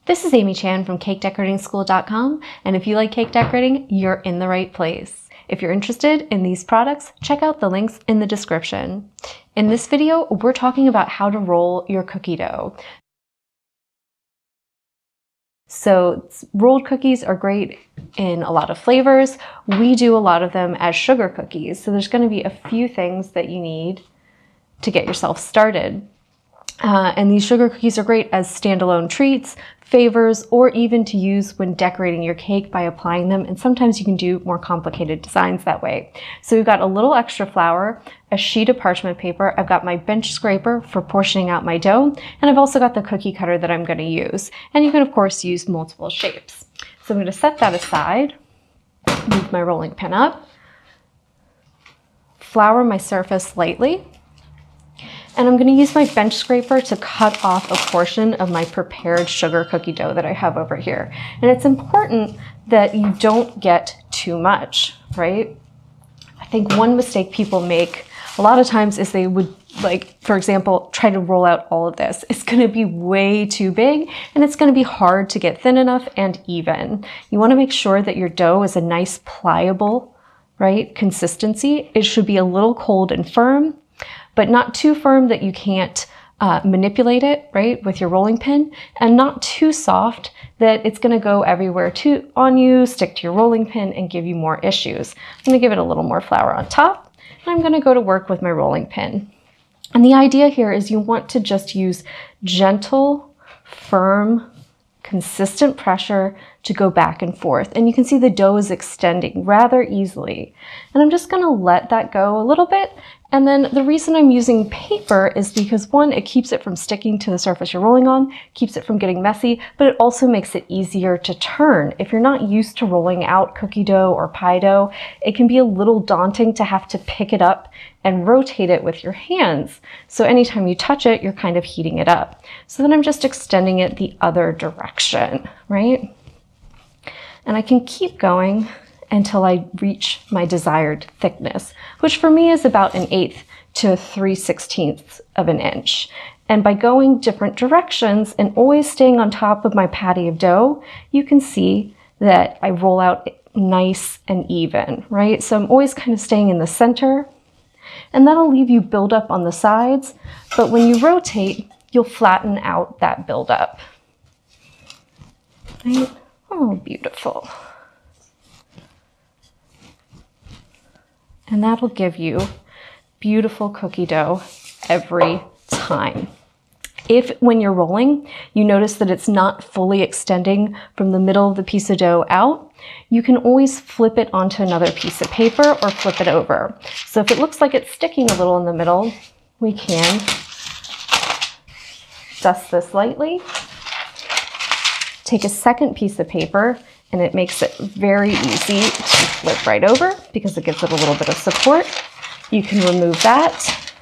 This is Amy Chan from CakeDecoratingSchool.com, and if you like cake decorating, you're in the right place. If you're interested in these products, check out the links in the description. In this video, we're talking about how to roll your cookie dough. So rolled cookies are great in a lot of flavors. We do a lot of them as sugar cookies. So there's going to be a few things that you need to get yourself started. And these sugar cookies are great as standalone treats, favors, or even to use when decorating your cake by applying them. And sometimes you can do more complicated designs that way. So we've got a little extra flour, a sheet of parchment paper. I've got my bench scraper for portioning out my dough. And I've also got the cookie cutter that I'm going to use. And you can, of course, use multiple shapes. So I'm going to set that aside, move my rolling pin up, flour my surface lightly. And I'm going to use my bench scraper to cut off a portion of my prepared sugar cookie dough that I have over here. And it's important that you don't get too much, right? I think one mistake people make a lot of times is they would, like, for example, try to roll out all of this. It's going to be way too big and it's going to be hard to get thin enough and even. You want to make sure that your dough is a nice pliable, right, consistency. It should be a little cold and firm, but not too firm that you can't manipulate it, right, with your rolling pin, and not too soft that it's going to go everywhere on you, stick to your rolling pin, and give you more issues. I'm going to give it a little more flour on top, and I'm going to go to work with my rolling pin. And the idea here is you want to just use gentle, firm, consistent pressure to go back and forth. And you can see the dough is extending rather easily. And I'm just going to let that go a little bit. And then the reason I'm using paper is because, one, it keeps it from sticking to the surface you're rolling on, keeps it from getting messy, but it also makes it easier to turn. If you're not used to rolling out cookie dough or pie dough, it can be a little daunting to have to pick it up and rotate it with your hands. So anytime you touch it, you're kind of heating it up. So then I'm just extending it the other direction, right? And I can keep going until I reach my desired thickness, which for me is about 1/8 to 3/16 of an inch. And by going different directions and always staying on top of my patty of dough, you can see that I roll out nice and even, right? So I'm always kind of staying in the center, and that'll leave you buildup on the sides, but when you rotate, you'll flatten out that buildup. Right? Oh, beautiful. And that'll give you beautiful cookie dough every time. If, when you're rolling, you notice that it's not fully extending from the middle of the piece of dough out, you can always flip it onto another piece of paper or flip it over. So if it looks like it's sticking a little in the middle, we can dust this lightly, take a second piece of paper, and it makes it very easy to flip right over because it gives it a little bit of support. You can remove that,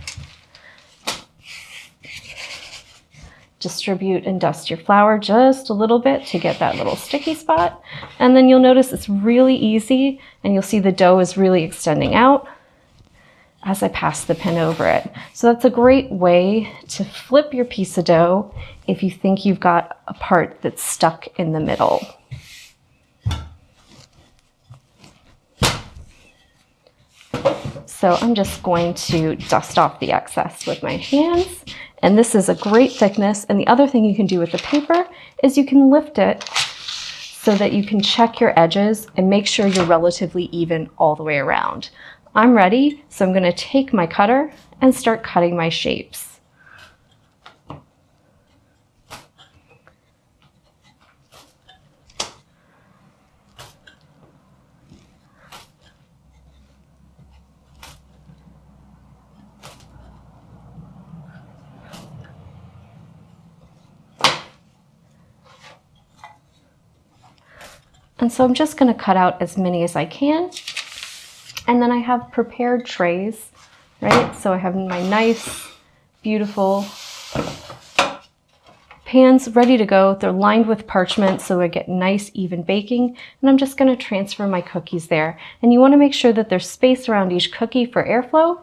distribute and dust your flour just a little bit to get that little sticky spot. And then you'll notice it's really easy, and you'll see the dough is really extending out as I pass the pin over it. So that's a great way to flip your piece of dough if you think you've got a part that's stuck in the middle. So I'm just going to dust off the excess with my hands. And this is a great thickness. And the other thing you can do with the paper is you can lift it so that you can check your edges and make sure you're relatively even all the way around. I'm ready, so I'm going to take my cutter and start cutting my shapes. And so I'm just going to cut out as many as I can. And then I have prepared trays, right? So I have my nice, beautiful pans ready to go. They're lined with parchment so I get nice even baking, and I'm just going to transfer my cookies there. And you want to make sure that there's space around each cookie for airflow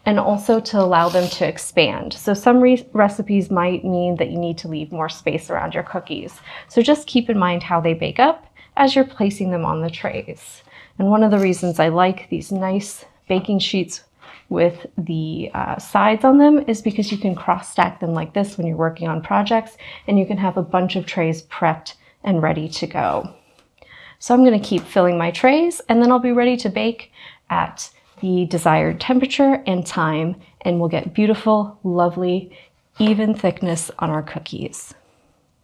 and also to allow them to expand. So some recipes might mean that you need to leave more space around your cookies. So just keep in mind how they bake up as you're placing them on the trays. And one of the reasons I like these nice baking sheets with the sides on them is because you can cross stack them like this when you're working on projects, and you can have a bunch of trays prepped and ready to go. So I'm going to keep filling my trays, and then I'll be ready to bake at the desired temperature and time, and we'll get beautiful, lovely, even thickness on our cookies.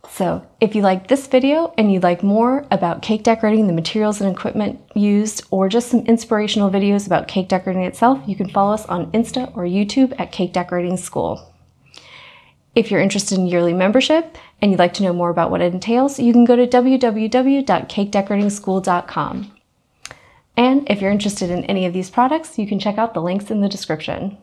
So if you like this video and you'd like more about cake decorating, the materials and equipment used, or just some inspirational videos about cake decorating itself, you can follow us on Insta or YouTube at Cake Decorating School. If you're interested in yearly membership and you'd like to know more about what it entails, you can go to www.cakedecoratingschool.com. And if you're interested in any of these products, you can check out the links in the description.